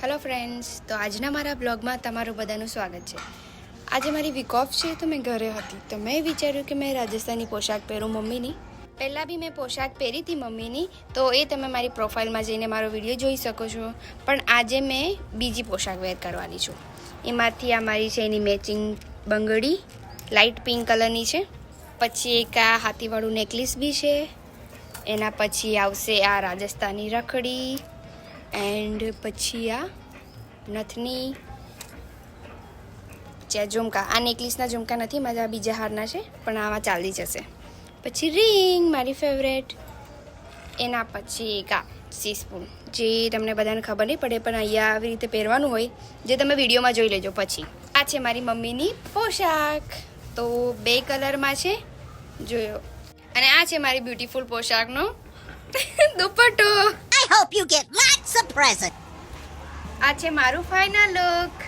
Hello friends, તો આજના મારા બ્લોગમાં તમારું બધાનું સ્વાગત છે. આજે મારી વીક ઓફ છે તો મેં ઘરે હતી, તો મેં વિચાર્યું કે મેં રાજસ્થાની પોશાક પહેરું મમ્મીની. પહેલાં બી મેં પોશાક પહેરી હતી મમ્મીની, તો એ તમે મારી પ્રોફાઇલમાં જઈને મારો વિડીયો જોઈ શકો છો. પણ આજે મેં બીજી પોશાક વેર કરવાની છું. એમાંથી આ મારી છે એની મેચિંગ બંગડી, લાઇટ પિંક કલરની છે. પછી એક આ હાથીવાળું નેકલેસ બી છે. એના પછી આવશે આ રાજસ્થાની રખડી, એન્ડ પછી આ નથની જ્યાં ઝુમકા. આ નેકલેસના ઝુમકા નથી, મારા બીજા હારના છે, પણ આમાં ચાલી જશે. પછી રિંગ મારી ફેવરેટ. એના પછી એક આ સીસ્પૂન, જે તમને બધાને ખબર નહીં પડે, પણ અહીંયા આવી રીતે પહેરવાનું હોય, જે તમે વિડીયોમાં જોઈ લેજો. પછી આ છે મારી મમ્મીની પોશાક, તો 2 કલરમાં છે, જોયો. અને આ છે મારી બ્યુટીફુલ પોશાકનો દુપટ્ટો. I hope you get lots of presents. આ છે મારું ફાઇનલ લુક.